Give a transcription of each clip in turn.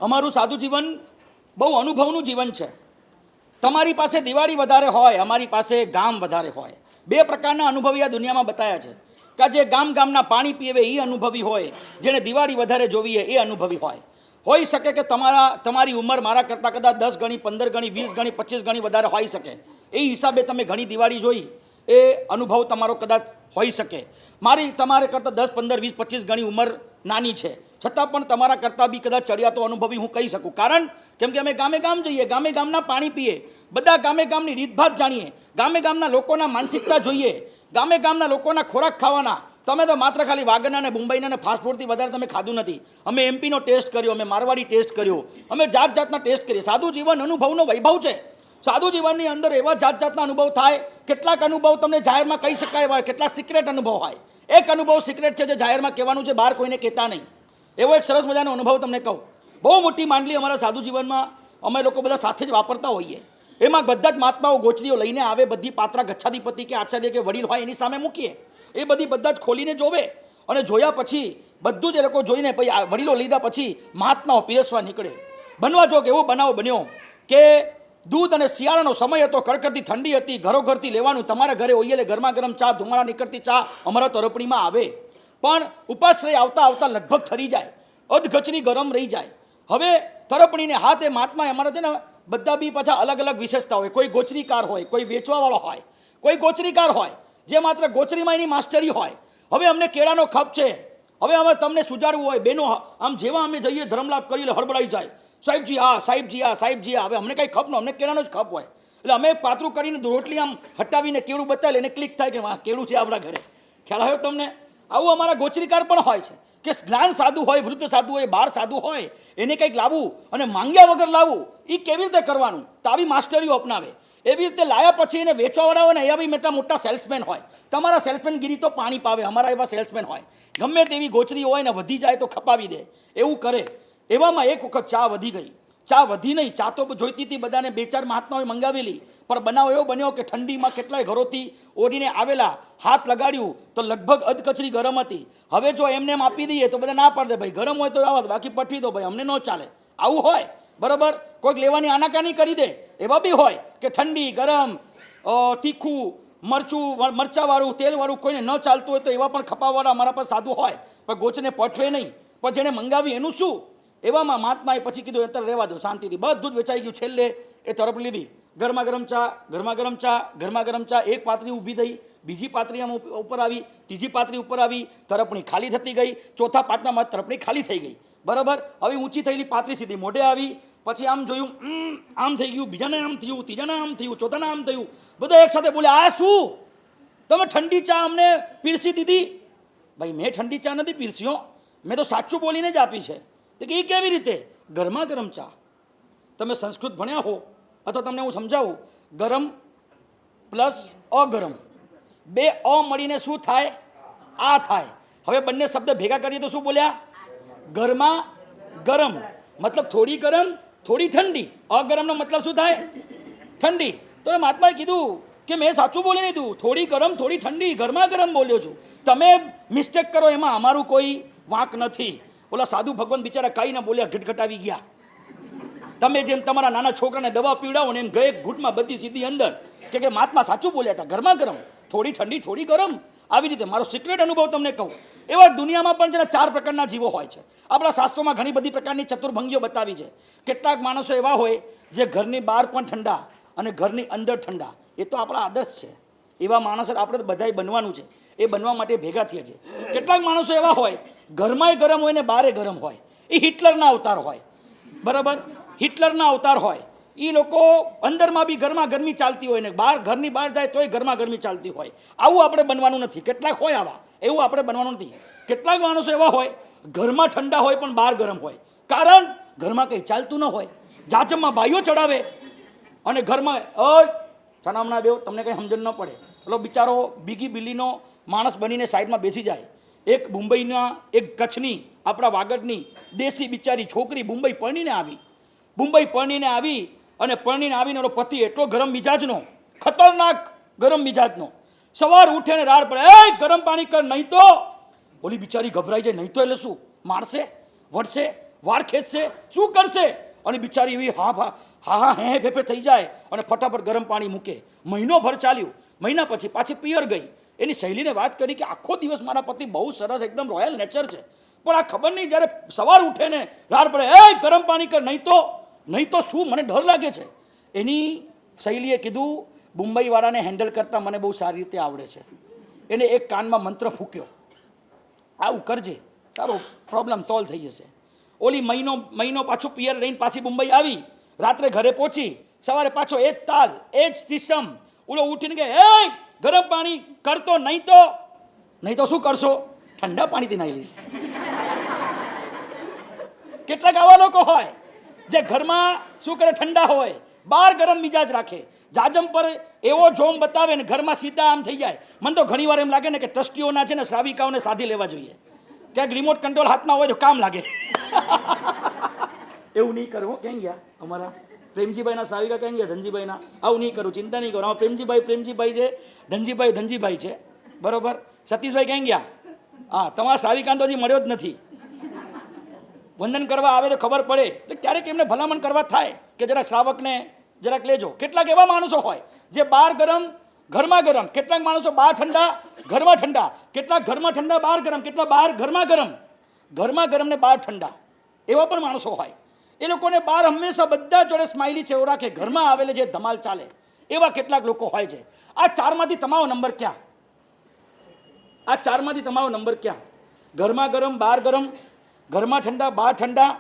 અમારું સાદું જીવન બહુ અનુભવનું જીવન છે. તમારી પાસે દિવાળી વધારે હોય, અમારી પાસે ગામ વધારે હોય. બે પ્રકારના અનુભવી આ દુનિયામાં બતાવ્યા છે કે જે ગામના પાણી પીવે એ અનુભવી હોય, જેને દિવાળી વધારે જોવી એ અનુભવી હોય. હોઈ શકે કે તમારી ઉંમર મારા કરતાં કદાચ 10 ગણી, 15 ગણી, 20 ગણી, 25 ગણી વધારે હોઈ શકે. એ હિસાબે તમે ઘણી દિવાળી જોઈ, એ અનુભવ તમારો કદાચ હોઈ શકે. મારી તમારે કરતાં 10, 15, 20, 25 ગણી ઉંમર નાની છે, છતાં પણ તમારા કરતાં બી કદાચ ચડિયાતો અનુભવી હું કહી શકું. કારણ કેમ કે અમે ગામ જઈએ, ગામના પાણી પીએ, બધા ગામની રીતભાત જાણીએ, ગામના લોકોના માનસિકતા જોઈએ, ગામના લોકોના ખોરાક ખાવાના. તમે તો માત્ર ખાલી વાગરના ને મુંબઈના ને ફાસ્ટફૂડથી વધારે તમે ખાધું નથી. અમે એમપીનો ટેસ્ટ કર્યો, અમે મારવાડી ટેસ્ટ કર્યો, અમે જાતના ટેસ્ટ કરીએ. સાદું જીવન અનુભવનો વૈભવ છે. સાદું જીવનની અંદર એવા જાતના અનુભવ થાય. કેટલાક અનુભવ તમને જાહેરમાં કહી શકાય હોય, કેટલાક સિક્રેટ અનુભવ હોય. એક અનુભવ સિક્રેટ છે જે જાહેરમાં કહેવાનું છે, બહાર કોઈને કહેતા નહીં. એવો એક સરસ મજાનો અનુભવ તમને કહું. બહુ મોટી માંડલી અમારા સાદું જીવનમાં અમે લોકો બધા સાથે જ વાપરતા હોઈએ. એમાં બધા જ મહાત્માઓ ગોચરીઓ લઈને આવે, બધી પાત્રા ગચ્છાધિપતિ કે આચાર્ય કે વડીલ હોય એની સામે મૂકીએ. એ બધી બધા જ ખોલીને જોવે અને જોયા પછી બધું જ એ લોકો જોઈને પછી વડીલો લીધા પછી મહાત્માઓ પીરસવા નીકળે. બનવા જોગ એવો બનાવ બન્યો કે દૂધ અને શિયાળાનો સમય હતો, કડકડતી ઠંડી હતી, ઘરોઘરથી લેવાનું. તમારા ઘરે ઓઈલે ગરમા ગરમ ચા, ધુમાડા નીકળતી ચા અમારા તરફણીમાં આવે, પણ ઉપાશ્રય આવતા લગભગ ઠરી જાય, અધગચરી ગરમ રહી જાય. હવે તરફણીને હાથે મહાત્મા અમારા છે ને બધા બી પાછા અલગ અલગ વિશેષતા હોય. કોઈ ગોચરીકાર હોય, કોઈ વેચવાવાળો હોય, કોઈ ગોચરીકાર હોય જે માત્ર ગોચરીમાં એની માસ્ટરી હોય. હવે અમને કેળાનો ખપ છે, હવે અમે તમને સુજાડવું હોય. બેનો આમ જેવા અમે જઈએ ધર્મલાભ કરી લે હળબડાઈ જાય, સાહેબજી આ, સાહેબજી આ. હવે અમને કંઈ ખપ ન, અમને કેળાનો જ ખપ હોય. એટલે અમે પાતળું કરીને રોટલી આમ હટાવીને કેળું બતાવી એને ક્લિક થાય કે વાહ કેળું છે આપણા ઘરે. ખ્યાલ આવ્યો તમને? આવું અમારા ગોચરીકાર પણ હોય છે કે જ્ઞાન સાધુ હોય, વૃદ્ધ સાધુ હોય, બાર સાધુ હોય, એને કંઈક લાવવું અને માંગ્યા વગર લાવવું એ કેવી રીતે કરવાનું, તો આવી માસ્ટરીઓ અપનાવે. એવી રીતે લાયા પછી એને વેચવાવાળા હોય ને એવા બી મોટા સેલ્સમેન હોય. તમારા સેલ્સમેનગીરી તો પાણી પાવે, અમારા એવા સેલ્સમેન હોય. ગમે તેવી ગોચરી હોય ને વધી જાય તો ખપાવી દે, એવું કરે. એવામાં એક વખત ચા વધી ગઈ. ચા વધી નહીં, ચા તો જોઈતી હતી બધાને, 2-4 મહાત્માઓએ મંગાવેલી, પણ બનાવ એવો બન્યો કે ઠંડીમાં કેટલાય ઘરોથી ઓઢીને આવેલા, હાથ લગાડ્યું તો લગભગ અધકચરી ગરમ હતી. હવે જો એમને એમ આપી દઈએ તો બધા ના પાડે, ભાઈ ગરમ હોય તો આવત, બાકી પઠવી દો ભાઈ, અમને ન ચાલે. આવું હોય બરાબર. કોઈક લેવાની આનાકાની કરી દે, એવા બી હોય કે ઠંડી ગરમ, તીખું, મરચાવાળું, તેલવાળું કોઈને ન ચાલતું હોય તો એવા પણ ખપાવાળા અમારા પાસે સાધુ હોય, પણ ગોચને પઠવે નહીં. પણ જેને મંગાવી એનું શું? એવામાં મહાત્માએ પછી કીધું અત્યારે રહેવા દો શાંતિથી. બધું જ વેચાઈ ગયું. છેલ્લે એ તરફ લીધી ગરમા ગરમ ચા. એક પાત્રી ઊભી થઈ, બીજી પાત્રી આમ ઉપર આવી, ત્રીજી પાત્રી ઉપર આવી, તરફણી ખાલી થતી ગઈ, ચોથા પાંચમામાં તરફણી ખાલી થઈ ગઈ. બરાબર. હવે ઊંચી થયેલી પાત્રી સીધી મોઢે આવી, પછી આમ જોયું, આમ થઈ ગયું, બીજાને આમ થયું, ત્રીજાને આમ થયું, ચોથાને આમ થયું. બધા એક સાથે બોલ્યા, આ શું તમે ઠંડી ચા અમને પીરસી દીધી? ભાઈ મેં ઠંડી ચા નથી પીરસ્યો, મેં તો સાચું બોલીને જ આપી છે. કે એ કેવી રીતે? ગરમા ગરમ ચા. તમે સંસ્કૃત ભણ્યા હો અથવા તમને હું સમજાવું, ગરમ પ્લસ અગરમ, બે અ મળીને શું થાય? આ થાય. હવે બંને શબ્દ ભેગા કરીએ તો શું બોલ્યા? ગરમા ગરમ, મતલબ થોડી ગરમ થોડી ઠંડી. અગરમનો મતલબ શું થાય? ઠંડી. તો મહાત્માએ કીધું કે મેં સાચું બોલી લીધું, થોડી ગરમ થોડી ઠંડી, ગરમા ગરમ બોલ્યો છું. તમે મિસ્ટેક કરો એમાં અમારું કોઈ વાંક નથી. ઓલા સાધુ ભગવાન બિચારા કાંઈ ના બોલ્યા, ઘટઘટાવી ગયા. તમે જેમ તમારા નાના છોકરાને દવા પીવડાવો ને એમ ગયે ઘૂંટમાં બધી સીધી અંદર કે મહાત્મા સાચું બોલ્યા હતા, ગરમા ગરમ થોડી ઠંડી થોડી ગરમ. આવી રીતે મારો સિક્રેટ અનુભવ તમને કહું. એવા દુનિયામાં પણ છે ને 4 પ્રકારના જીવો હોય છે. આપણા શાસ્ત્રોમાં ઘણી બધી પ્રકારની ચતુર્ભંગીઓ બતાવી છે. કેટલાક માણસો એવા હોય જે ઘરની બહાર પણ ઠંડા અને ઘરની અંદર ઠંડા. એ તો આપણા આદર્શ છે. એવા માણસ આપણે બધાય બનવાનું છે. એ બનવા માટે ભેગા થયા છે. કેટલાક માણસો એવા હોય ઘરમાંય ગરમ હોય ને બહારે ગરમ હોય. એ હિટલરના અવતાર હોય. બરાબર. હિટલરના અવતાર હોય. એ લોકો અંદરમાં બી ગરમા ગરમી ચાલતી હોય ને બહાર, ઘરની બહાર જાય તોય ગરમા ગરમી ચાલતી હોય. આવું આપણે બનવાનું નથી. કેટલાક હોય આવા, એવું આપણે બનવાનું નથી. કેટલાક માણસો એવા હોય ઘરમાં ઠંડા હોય પણ બહાર ગરમ હોય. કારણ ઘરમાં કંઈ ચાલતું ન હોય, જાજમમાં ભાઈઓ ચડાવે અને ઘરમાં છાનામના બેવ, તમને કંઈ સમજણ ન પડે. પેલો બિચારો બીગી બિલ્લીનો માણસ બનીને સાઈડમાં બેસી જાય. એક મુંબઈના એક કચ્છની આપણા વાગડની દેશી બિચારી છોકરી મુંબઈ પરણીને આવી અને પરણીને આવીને એનો પતિ એટલો ગરમ મિજાજનો, ખતરનાક ગરમ મિજાજનો. સવાર ઉઠે ને રાડ પડે, એ ગરમ પાણી કર, નહીં તો. ઓલી બિચારી ગભરાઈ જાય, નહીં તો એટલે શું? મારશે, વળશે. વાળ ખેંચશે, શું કરશે? અને બિચારી એવી હા હા હા હા હે ફેફે થઈ જાય અને ફટાફટ ગરમ પાણી મૂકે. મહિનોભર ચાલ્યું. મહિના પછી પાછી પિયર ગઈ. એની શૈલીને વાત કરી કે આખો દિવસ મારા પતિ બહુ સરસ એકદમ રોયલ નેચર છે, પણ આ ખબર નહીં જ્યારે સવાર ઉઠે ને રાત પડે એ ગરમ પાણી કર, નહીં તો શું, મને ડર લાગે છે. એની શૈલીએ કીધું મુંબઈવાળાને હેન્ડલ કરતાં મને બહુ સારી રીતે આવડે છે. એને એક કાનમાં મંત્ર ફૂક્યો, આવું કરજે તારો પ્રોબ્લેમ સોલ્વ થઈ જશે. ઓલી મહિનો પાછું પિયર રહીને પાછી મુંબઈ આવી. રાત્રે ઘરે પહોંચી, સવારે પાછો એ જ તાલ, એ જ સિસ્ટમ. ઓલો ઉઠીને કે એ ગરમ પાણી કરતો, નહીં તો શું કરશો? ઠંડા પાણીથી નાહી લઈશ. કેટલાક આવા લોકો હોય જે ઘરમાં શું કરે, ઠંડા હોય, બહાર ગરમ મિજાજ રાખે, જાજમ પર એવો જોમ બતાવે ને ઘરમાં સીધા આમ થઈ જાય. મને તો ઘણી વાર એમ લાગે ને કે ટ્રસ્ટીઓના છે ને શ્રાવિકાઓને સાધી લેવા જોઈએ. ક્યાંક રિમોટ કંટ્રોલ હાથમાં હોય તો કામ લાગે. એવું નહીં કરવું. ક્યાં ગયા અમારા પ્રેમજીભાઈના શ્રાવિકા? ક્યાં ગયા ધનજીભાઈના? આવું નહીં કરું, ચિંતા નહીં કરો. પ્રેમજીભાઈ છે, ધનજીભાઈ છે, બરોબર. સતીશભાઈ ક્યાં ગયા? હા, તમારા શ્રાવિકા તો હજી મળ્યો જ નથી. વંદન કરવા આવે તો ખબર પડે. એટલે ક્યારેક એમને ભલામણ કરવા થાય કે જરા શ્રાવકને જરાક લેજો. કેટલાક એવા માણસો હોય જે બહાર ગરમ ઘરમાં ગરમ, કેટલાક માણસો બહાર ઠંડા ઘરમાં ઠંડા, કેટલાક ઘરમાં ઠંડા બહાર ગરમ, કેટલાક બહાર ઘરમાં ગરમ ને બહાર ઠંડા, એવા પણ માણસો હોય. એ લોકોને બહાર હંમેશા બધા જોડે સ્માઇલી ચહેરો રાખે, ઘરમાં આવેલે જે ધમાલ ચાલે, એવા કેટલાક લોકો હોય છે. આ ચારમાંથી તમારો નંબર ક્યાં? આ ચારમાંથી તમારો નંબર ક્યાં? ઘરમાં ગરમ બહાર ગરમ, ઘરમાં ઠંડા બહાર ઠંડા,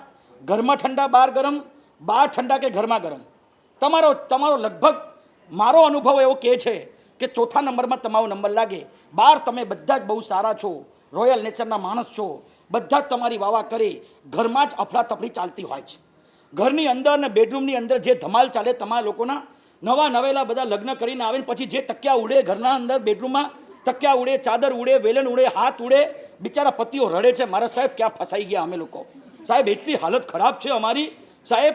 ઘરમાં ઠંડા બહાર ગરમ, બહાર ઠંડા કે ઘરમાં ગરમ? તમારો લગભગ મારો અનુભવ એવો કહે છે કે ચોથા નંબરમાં તમારો નંબર લાગે. બહાર તમે બધા જ બહુ સારા છો, રોયલ નેચરના માણસ છો, બધા જ તમારી વાવા કરે, ઘરમાં જ અફરાતફરી ચાલતી હોય છે. ઘરની અંદર ને બેડરૂમની અંદર જે ધમાલ ચાલે, તમારા લોકોના નવા નવેલા બધા લગ્ન કરીને આવે ને પછી જે તકિયા ઉડે ઘરના અંદર બેડરૂમમાં, તકિયા ઉડે, ચાદર ઉડે, વેલણ ઉડે, હાથ ઉડે, બિચારા પતિઓ રડે છે, મારા સાહેબ ક્યાં ફસાઈ ગયા અમે લોકો, સાહેબ એટલી હાલત ખરાબ છે અમારી, સાહેબ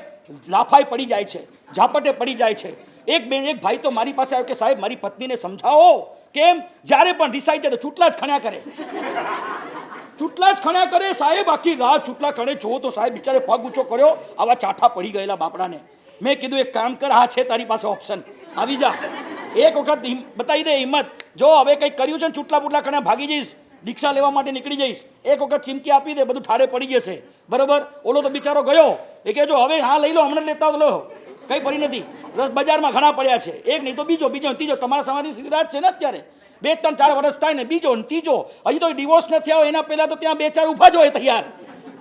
લાફાઈ પડી જાય છે, ઝાપટે પડી જાય છે. એક ભાઈ તો મારી પાસે આવ્યો કે સાહેબ મારી પત્નીને સમજાવો. કેમ? જ્યારે પણ રિસાઈ જાય તો ચૂંટલા જ ખણ્યા કરે, સાહેબ આખી રાત ચૂંટલા ખણે. જો તો સાહેબ બિચારે પગ ઊંચો કર્યો, આવા ચાઠા પડી ગયેલા બાપડાને. મેં કીધું એક કામ કર, આ છે તારી પાસે ઓપ્શન, આવી જા, એક વખત બતાવી દે હિંમત. જો હવે કંઈક કર્યું છે ને ચૂંટલા બુટલા ખણે ભાગી જઈશ, દીક્ષા લેવા માટે નીકળી જઈશ, એક વખત ચીમકી આપી દે, બધું ઠાડે પડી જશે, બરોબર. ઓલો તો બિચારો ગયો, એ કે જો હવે હા લઈ લો, હમણાં લેતા લો, કંઈ પડી નથી. બજારમાં ઘણા પડ્યા છે, એક નહીં તો બીજો ત્રીજો. તમારા સમાજની સીધા જ છે ને અત્યારે, 2-3-4 વર્ષ થાય ને બીજો ને ત્રીજો, હજી તો ડિવોર્સ નથી આવ્યો એના પહેલાં તો ત્યાં 2-4 ઊભા જ હોય તૈયાર.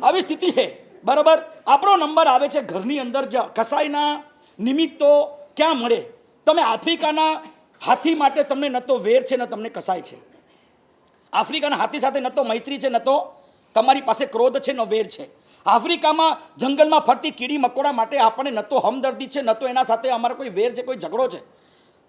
આવી સ્થિતિ છે, બરાબર. આપણો નંબર આવે છે ઘરની અંદર. કસાઈના નિમિત્તો ક્યાં મળે? તમે આફ્રિકાના હાથી માટે તમને ન તો વેર છે ને તમને કસાય છે. આફ્રિકાના હાથી સાથે ન તો મૈત્રી છે, ન તો તમારી પાસે ક્રોધ છે, ન વેર છે. આફ્રિકામાં જંગલમાં ફરતી કીડી મકોડા માટે આપણને ન તો હમદર્દી છે, ન તો એના સાથે અમારો કોઈ વેર છે, કોઈ ઝઘડો છે.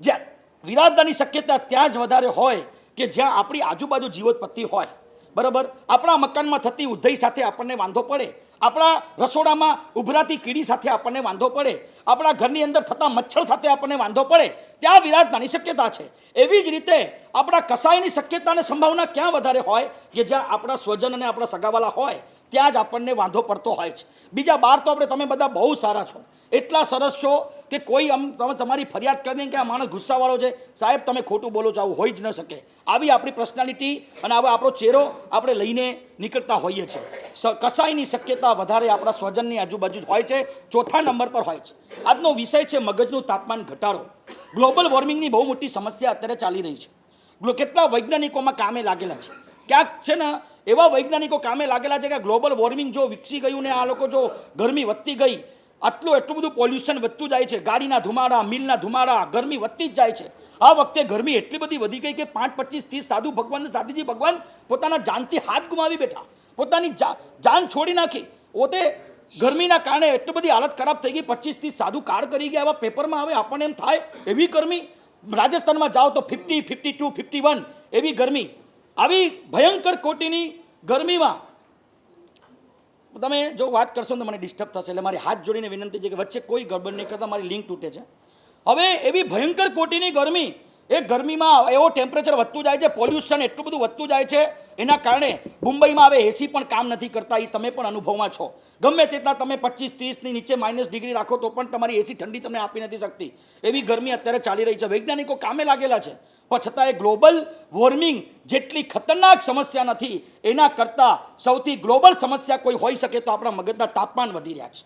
જ્યાં વિરાધતાની શક્યતા ત્યાં જ વધારે હોય કે જ્યાં આપણી આજુબાજુ જીવોત્પત્તિ હોય, બરાબર. આપણા મકાનમાં થતી ઉધઈ સાથે આપણને વાંધો પડે, આપણા રસોડામાં ઉભરાતી કીડી સાથે આપણને વાંધો પડે, આપણા ઘરની અંદર થતા મચ્છર સાથે આપણને વાંધો પડે, ત્યાં વિરાધતાની શક્યતા છે. એવી જ રીતે આપણા કસાયની શક્યતા અને સંભાવના ક્યાં વધારે હોય કે જ્યાં આપણા સ્વજન અને આપણા સગાવાલા હોય, ત્યાં જ આપણને વાંધો પડતો હોય છે. બીજા બહાર તો તમે બધા બહુ સારા છો, એટલા સરસ છો કે કોઈ તમે તમારી ફરિયાદ કરી દે કે આ માણસ ગુસ્સાવાળો છે, સાહેબ તમે ખોટું બોલો છો, આવું હોઈ જ ન શકે. આવી આપણી પર્સનાલિટી અને આવો આપણો ચહેરો આપણે લઈને નીકળતા હોઈએ છીએ. કસાયની શક્યતા વધારે આપણા સ્વજનની આજુબાજુ હોય છે, ચોથા નંબર પર હોય છે. આજનો વિષય છે મગજનું તાપમાન ઘટાડો. ગ્લોબલ વોર્મિંગની બહુ મોટી સમસ્યા અત્યારે ચાલી રહી છે. કેટલા વૈજ્ઞાનિકોમાં કામે લાગેલા છે, ક્યાંક છે ને એવા વૈજ્ઞાનિકો કામે લાગેલા છે કે ગ્લોબલ વોર્મિંગ જો વિકસી ગયું ને આ લોકો જો ગરમી વધતી ગઈ, એટલું બધું પોલ્યુશન વધતું જાય છે, ગાડીના ધુમાડા, મિલના ધુમાડા, ગરમી વધતી જ જાય છે. આ વખતે ગરમી એટલી બધી વધી ગઈ કે 5, 25, 30 સાધુ ભગવાન સાધુજી ભગવાન પોતાના જાનથી હાથ ગુમાવી બેઠા, પોતાની જાન છોડી નાખી. પોતે ગરમીના કારણે એટલી બધી હાલત ખરાબ થઈ ગઈ, 25, 30 સાધુ કાર કરી ગયા. આવા પેપરમાં આવે આપણને એમ થાય એવી ગરમી. રાજસ્થાનમાં જાઓ તો 50, 52, 51 એવી ગરમી. આવી ભયંકર કોટીની ગરમીમાં તમે જો વાત કરશો તો મને ડિસ્ટર્બ થશે, એટલે મારી હાથ જોડીને વિનંતી છે કે વચ્ચે કોઈ ગડબડ નહીં કરતા, મારી લિંક તૂટે છે. હવે એવી ભયંકર કોટીની ગરમી એ ગરમીમાં એવો ટેમ્પરેચર વધતું જાય છે, પોલ્યુશન એટલું બધું વધતું જાય છે, એના કારણે મુંબઈમાં હવે એસી પણ કામ નથી કરતા. એ તમે પણ અનુભવમાં છો. ગમે તેટલા તમે 25-30ની નીચે -ડિગ્રી રાખો તો પણ તમારી એસી ઠંડી તમને આપી નથી શકતી. એવી ગરમી અત્યારે ચાલી રહી છે. વૈજ્ઞાનિકો કામે લાગેલા છે, પણ છતાં એ ગ્લોબલ વોર્મિંગ જેટલી ખતરનાક સમસ્યા નથી, એના કરતાં સૌથી ગ્લોબલ સમસ્યા કોઈ હોઈ શકે તો આપણા મગજના તાપમાન વધી રહ્યા છે.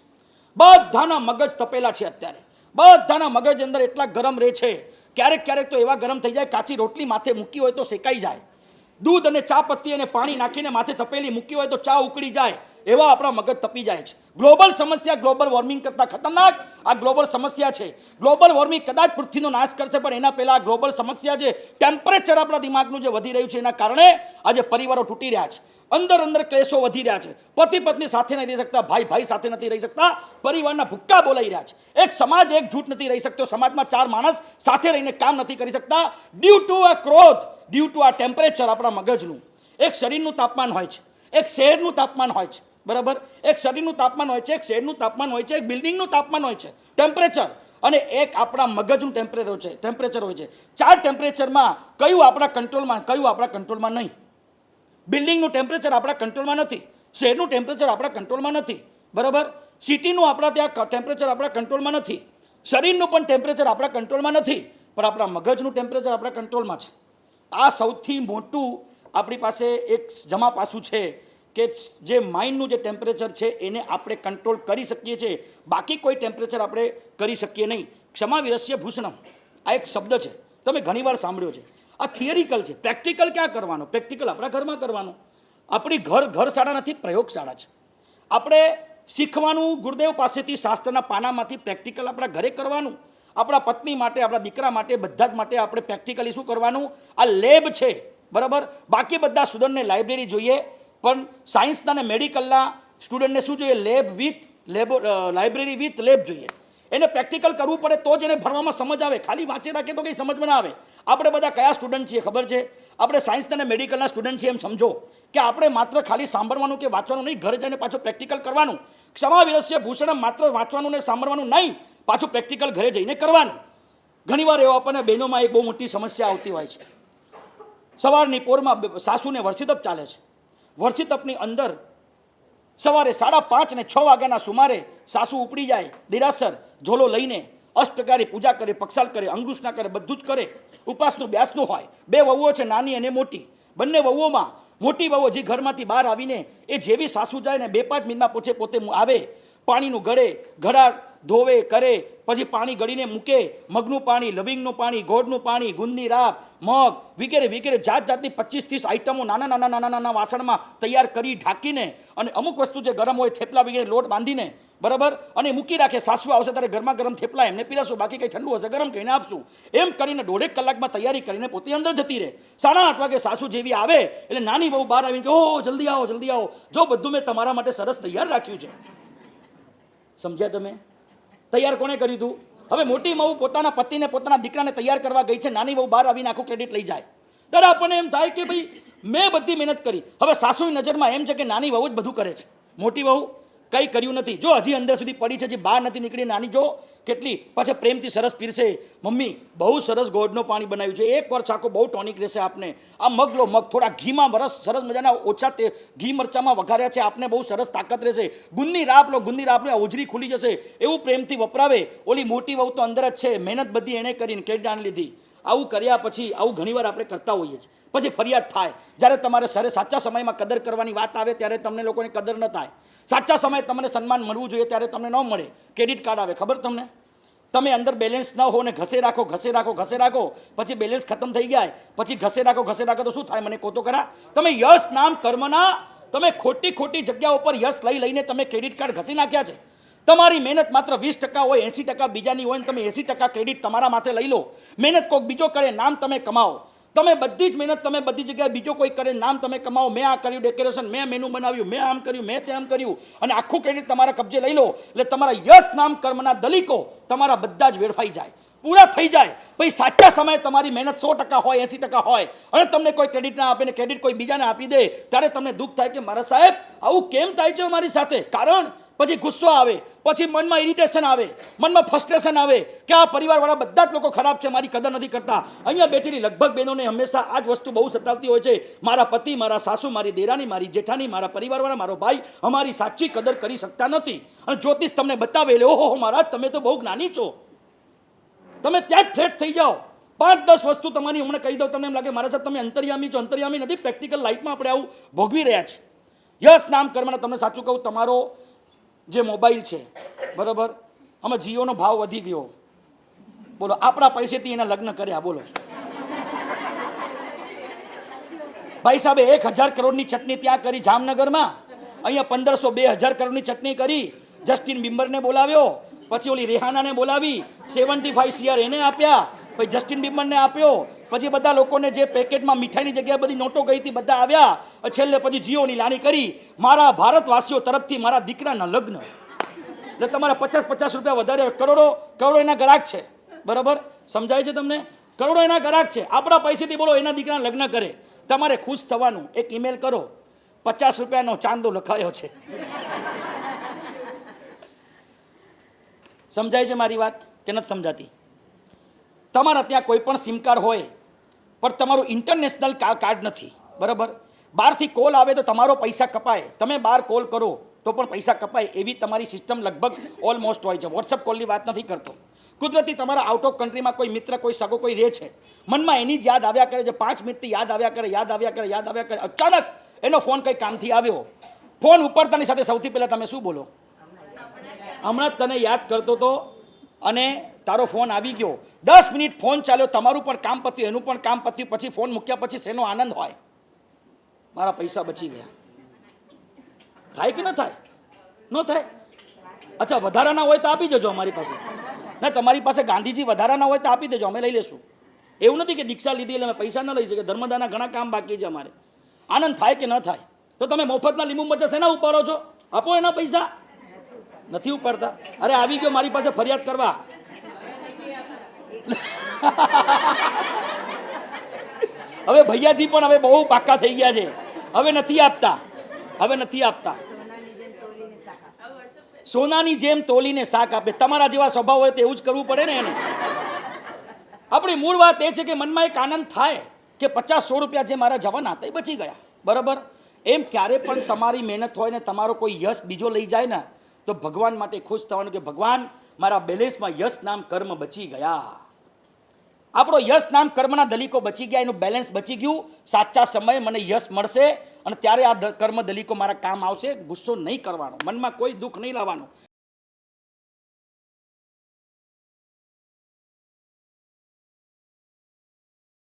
બધાના મગજ તપેલા છે અત્યારે. બધાના મગજ અંદર એટલા ગરમ રહે છે. ક્યારેક ક્યારેક તો એવા ગરમ થઈ જાય, કાચી રોટલી માથે મૂકી હોય તો શેકાઈ જાય. દૂધ અને ચા પત્તી અને પાણી નાખીને માથે તપેલી મૂકી હોય તો ચા ઉકળી જાય. એવા આપણા મગજ તપી જાય છે. ગ્લોબલ સમસ્યા ગ્લોબલ વોર્મિંગ કરતાં ખતરનાક આ ગ્લોબલ સમસ્યા છે. ગ્લોબલ વોર્મિંગ કદાચ પૃથ્વીનો નાશ કરશે, પણ એના પહેલાં આ ગ્લોબલ સમસ્યા છે. ટેમ્પરેચર આપણા દિમાગનું જે વધી રહ્યું છે એના કારણે આજે પરિવારો તૂટી રહ્યા છે. અંદર ક્લેશો વધી રહ્યા છે. પતિ પત્ની સાથે નથી રહી શકતા, ભાઈ ભાઈ સાથે નથી રહી શકતા, પરિવારના ભૂક્કા બોલાઈ રહ્યા છે. એક સમાજ એકજૂટ નથી રહી શકતો. સમાજમાં 4 માણસ સાથે રહીને કામ નથી કરી શકતા. ડ્યુ ટુ આ ક્રોધ, ડ્યુ ટુ આ ટેમ્પરેચર આપણા મગજનું. એક શરીરનું તાપમાન હોય છે, એક શહેરનું તાપમાન હોય છે, બરાબર? એક શરીરનું તાપમાન હોય છે, એક શહેરનું તાપમાન હોય છે, એક બિલ્ડિંગનું તાપમાન હોય છે, ટેમ્પરેચર, અને એક આપણા મગજનું ટેમ્પરેચર હોય છે. 4 ટેમ્પરેચરમાં કયું આપણા કંટ્રોલમાં, કયું આપણા કંટ્રોલમાં નહીં. બિલ્ડિંગનું ટેમ્પરેચર આપણા કંટ્રોલમાં નથી, શહેરનું ટેમ્પરેચર આપણા કંટ્રોલમાં નથી, બરાબર? સિટીનું આપણા ત્યાં ટેમ્પરેચર આપણા કંટ્રોલમાં નથી, શરીરનું પણ ટેમ્પરેચર આપણા કંટ્રોલમાં નથી, પણ આપણા મગજનું ટેમ્પરેચર આપણા કંટ્રોલમાં છે. આ સૌથી મોટું આપણી પાસે એક જમા પાસું છે કે જે માઇન્ડનું જે ટેમ્પરેચર છે એને આપણે કંટ્રોલ કરી શકીએ છીએ. બાકી કોઈ ટેમ્પરેચર આપણે કરી શકીએ નહીં. ક્ષમા વિરસ્ય ભૂષણમ, આ એક શબ્દ છે, તમે ઘણીવાર સાંભળ્યો છે. આ થિયરિકલ છે. પ્રેક્ટિકલ ક્યાં કરવાનો? પ્રેક્ટિકલ આપણા ઘરમાં કરવાનું. આપણી ઘર શાળા નથી, પ્રયોગશાળા છે. આપણે શીખવાનું ગુરુદેવ પાસેથી, શાસ્ત્રના પાનામાંથી. પ્રેક્ટિકલ આપણા ઘરે કરવાનું. આપણા પત્ની માટે, આપણા દીકરા માટે, બધા જ માટે આપણે પ્રેક્ટિકલી શું કરવાનું? આ લેબ છે, બરાબર? બાકી બધા સ્ટુડન્ટને લાઇબ્રેરી જોઈએ, પણ સાયન્સના અને મેડિકલના સ્ટુડન્ટને શું જોઈએ? લાઇબ્રેરી વિથ લેબ જોઈએ. એને પ્રેક્ટિકલ કરવું પડે તો જ એને ભણવામાં સમજ આવે. ખાલી વાંચી રાખે તો કંઈ સમજમાં ના આવે. આપણે બધા કયા સ્ટુડન્ટ છીએ ખબર છે? આપણે સાયન્સના અને મેડિકલના સ્ટુડન્ટ છીએ એમ સમજો કે આપણે માત્ર ખાલી સાંભળવાનું કે વાંચવાનું નહીં, ઘરે જઈને પાછું પ્રેક્ટિકલ કરવાનું. ક્ષમા વિરસ્ય ભૂષણ, માત્ર વાંચવાનું ને સાંભળવાનું નહીં, પાછું પ્રેક્ટિકલ ઘરે જઈને કરવાનું. ઘણીવાર એવો આપણને બહેનોમાં એક બહુ મોટી સમસ્યા આવતી હોય છે. સવારની પોરમાં સાસુને વર્ષિતપ ચાલે છે. વર્ષિતપની અંદર સવારે 5:30 અને 6 વાગ્યાના સુમારે સાસુ ઉપડી જાય, દેરાસર ઝોલો લઈને અષ્ટપ્રકારે પૂજા કરે, પક્ષાલ કરે, અંગુષ્ઠા કરે, બધું જ કરે. ઉપાસનું બ્યાસનું હોય. 2 વહુઓ છે, નાની અને મોટી. બંને વહુઓમાં મોટી વહુ જે ઘરમાંથી બહાર આવીને એ જેવી સાસુ જાય ને 2-5 મિનિટમાં પોતે આવે, પાણીનું ઘડા ધોવે કરે, પછી પાણી ગળીને મૂકે. મગનું પાણી, લવિંગનું પાણી, ગોળનું પાણી, ગુંદની રાબ, મગ વગેરે વગેરે જાતની 25-30 આઈટમો નાના વાસણમાં તૈયાર કરી ઢાંકીને, અને અમુક વસ્તુ જે ગરમ હોય, થેપલા વગેરે લોટ બાંધીને, બરાબર, અને મૂકી રાખે. સાસુ આવશે ત્યારે ગરમા ગરમ થેપલા એમને પીરસું, બાકી કંઈ ઠંડુ હશે ગરમ કહીને આપશું. એમ કરીને 1.5 કલાકમાં તૈયારી કરીને પોતે અંદર જતી રહે. 8:30 વાગે સાસુ જેવી આવે એટલે નાની બહુ બહાર આવીને કે, ઓહ જલ્દી આવો, જલ્દી આવો, જો બધું મેં તમારા માટે સરસ તૈયાર રાખ્યું છે. સમજ્યા તમે? તૈયાર કોણે કર્યું હતું? હવે મોટી વહુ પોતાના પતિને, પોતાના દીકરાને તૈયાર કરવા ગઈ છે. નાની વહુ બહાર આવીને આખું ક્રેડિટ લઈ જાય. ત્યારે આપણને એમ થાય કે ભાઈ મેં બધી મહેનત કરી. હવે સાસુની નજરમાં એમ છે કે નાની વહુ જ બધું કરે છે, મોટી વહુ કંઈ કર્યું નથી. જો હજી અંદર સુધી પડી છે, હજી બહાર નથી નીકળી. નાની જો કેટલી પાછા પ્રેમથી સરસ પીરસે. મમ્મી બહુ સરસ ગોળનું પાણી બનાવ્યું છે, એક વાર ચાખો, બહુ ટોનિક રહેશે આપને. આ મગ લો, મગ થોડા ઘીમાં સરસ મજાના ઓછા ઘી મરચામાં વઘાર્યા છે, આપને બહુ સરસ તાકાત રહેશે. ગુંદની રાપ લો, ગુંદની રાપને ઓજરી ખુલી જશે. એવું પ્રેમથી વપરાવે. ઓલી મોટી વહુ તો અંદર જ છે, મહેનત બધી એણે કરીને ક્રેડિટ આણ લીધી. આવું કર્યા પછી આવું ઘણીવાર આપણે કરતા હોઈએ છીએ. પછી ફરિયાદ થાય. જ્યારે તમારે સાચા સમયમાં કદર કરવાની વાત આવે ત્યારે તમને લોકોની કદર ન થાય. સાચા સમયે તમને સન્માન મળવું જોઈએ ત્યારે તમને ન મળે. ક્રેડિટ કાર્ડ આવે, ખબર તમને? તમે અંદર બેલેન્સ ન હો ને ઘસે રાખો, પછી બેલેન્સ ખતમ થઈ જાય, પછી ઘસે રાખો તો શું થાય? મને કહો તો ખરા. તમે યશ નામ કર્મના તમે ખોટી જગ્યા ઉપર યશ લઈને તમે ક્રેડિટ કાર્ડ ઘસી નાખ્યા છે. તમારી મહેનત માત્ર 20% હોય, 80% બીજાની હોય ને તમે 80% ક્રેડિટ તમારા માથે લઈ લો. મહેનત કોઈક બીજો કરે, નામ તમે કમાવો. તમે બધી જ મહેનત તમે બધી જગ્યાએ બીજો કોઈ કરે, નામ તમે કમાવો. મેં આ કર્યું ડેકોરેશન, મેં મેનુ બનાવ્યું, મેં આમ કર્યું, મેં તેમ કર્યું, અને આખું ક્રેડિટ તમારા કબજે લઈ લો. એટલે તમારા યશ નામ કર્મના દલીકો તમારા બધા જ વેડફાઈ જાય, પૂરા થઈ જાય. પછી સાચા સમયે તમારી મહેનત 100% હોય, 80% હોય, અને તમને કોઈ ક્રેડિટ ના આપે ને ક્રેડિટ કોઈ બીજાને આપી દે, ત્યારે તમને દુઃખ થાય કે મારા સાહેબ આવું કેમ થાય છે મારી સાથે? કારણ પછી ગુસ્સો આવે, પછી મનમાં ઇરિટેશન આવે, મનમાં ફ્રસ્ટ્રેશન આવે કે આ પરિવારવાળા બધા જ લોકો ખરાબ છે, મારી કદર નથી કરતા. અહીંયા બેઠેલી લગભગ બહેનોને હંમેશા આ જ વસ્તુ બહુ સતાવતી હોય છે, મારા પતિ, મારા સાસુ, મારી દેરાની, મારી જેઠાની, મારા પરિવારવાળા, મારો ભાઈ અમારી સાચી કદર કરી શકતા નથી. અને જ્યોતિષ તમને બતાવે એટલે ઓહો મહારાજ તમે તો બહુ જ્ઞાની છો, તમે ત્યાં જ ફ્લેટ થઈ જાઓ. 5-10 વસ્તુ તમારી હમણાં કહી દઉં, તમને એમ લાગે મારા સાહેબ તમે અંતર્યામી છો. અંતર્યામી નથી, પ્રેક્ટિકલ લાઈફમાં આપણે આવું ભોગવી રહ્યા છીએ. યસ નામ કર્મના તમને સાચું કહું, તમારો જે મોબાઈલ છે બરાબર, આમાં જીઓનો ભાવ વધી ગયો, બોલો આપણા પૈસેથી એના લગ્ન કર્યા, બોલો ભાઈ સાહેબે 1000 કરોડની ચટણી ત્યાં કરી જામનગરમાં, અહીંયા 1500-2000 કરોડની ચટણી કરી. જસ્ટિન બિમ્બરને બોલાવ્યો, પછી ઓલી રેહાનાને બોલાવી, 75 CR એને આપ્યા, પછી જસ્ટિન બિમ્બરને આપ્યો, પછી બધા લોકોને જે પેકેટમાં મીઠાઈની જગ્યાએ બધી નોટો ગઈ હતી બધા આવ્યા, છેલ્લે પછી જીઓની લાની કરી. મારા ભારતવાસીઓ તરફથી મારા દીકરાના લગ્ન, એટલે તમારા 50-50 રૂપિયા વધારે, કરોડો એના ગ્રાહક છે, બરાબર સમજાય છે તમને? કરોડો એના ગ્રાહક છે, આપણા પૈસેથી બોલો એના દીકરાના લગ્ન કરે. તમારે ખુશ થવાનું, એક ઈમેલ કરો, 50 રૂપિયાનો ચાંદો લખાયો છે. સમજાય છે મારી વાત કે નથી સમજાતી? તમારા ત્યાં કોઈ પણ સિમ કાર્ડ હોય પણ તમારું ઇન્ટરનેશનલ કાર્ડ નથી, બરાબર, બહારથી કોલ આવે તો તમારો પૈસા કપાય, તમે બહાર કોલ કરો તો પણ પૈસા કપાય, એવી તમારી સિસ્ટમ લગભગ ઓલમોસ્ટ હોય છે. વોટ્સઅપ કોલની વાત નથી કરતો. કુદરતી તમારા આઉટ ઓફ કન્ટ્રીમાં કોઈ મિત્ર, કોઈ સગો કોઈ રહે છે, મનમાં એની જ યાદ આવ્યા કરે છે, 5 મિનિટથી યાદ આવ્યા કરે, અચાનક એનો ફોન કંઈ કામથી આવ્યો, ફોન ઉપાડતાની સાથે સૌથી પહેલાં તમે શું બોલો? હમણાં તને યાદ કરતો હતો અને તારો ફોન આવી ગયો, 10 મિનિટ ફોન ચાલ્યો, તમારું પણ કામ પત્યું, એનું પણ કામ પત્યું, પછી ફોન મૂક્યા પછી શેનો આનંદ હોય? મારા પૈસા બચી ગયા. થાય કે ન થાય? ન થાય. અચ્છા વધારાના હોય તો આપી દેજો અમારી પાસે, ના તમારી પાસે ગાંધીજી વધારાના હોય તો આપી દેજો, અમે લઈ લેશું. એવું નથી કે દીક્ષા લીધી એટલે અમે પૈસા ન લઈ શકીએ, ધર્મદાના ઘણા કામ બાકી છે અમારે. આનંદ થાય કે ન થાય? તો તમે મફતના લીંબુ મરચા શેના ઉપાડો છો? આપો એના પૈસા. નથી ઉપાડતા? અરે આવી ગયો મારી પાસે ફરિયાદ કરવા. હવે ભૈયાજી પણ હવે બહુ પાક્કા થઈ ગયા છે, હવે નથી આપતા. સોનાની જેમ તોલીને શાક આપે. તમારા જેવા સ્વભાવ હોય તો એવું જ કરવું પડે ને એને. આપણી મૂળ વાત એ છે કે મનમાં એક આનંદ થાય કે 50-100 રૂપિયા જે મારા જવાના હતા એ બચી ગયા, બરાબર. એમ ક્યારે પણ તમારી મહેનત હોય ને તમારો કોઈ યશ બીજો લઈ જાય ને તો ભગવાન માટે ખુશ થવાનું કે ભગવાન મારા બેલેન્સમાં યશ નામ કર્મ બચી ગયા. આપણો યશ નામ કર્મના દલીકો બચી ગયા, એનું બેલેન્સ બચી ગયું. સાચા સમયે મને યશ મળશે અને ત્યારે આ કર્મ દલીકો મારા કામ આવશે. ગુસ્સો નહીં કરવાનો, મનમાં કોઈ દુઃખ નહીં લાવવાનું.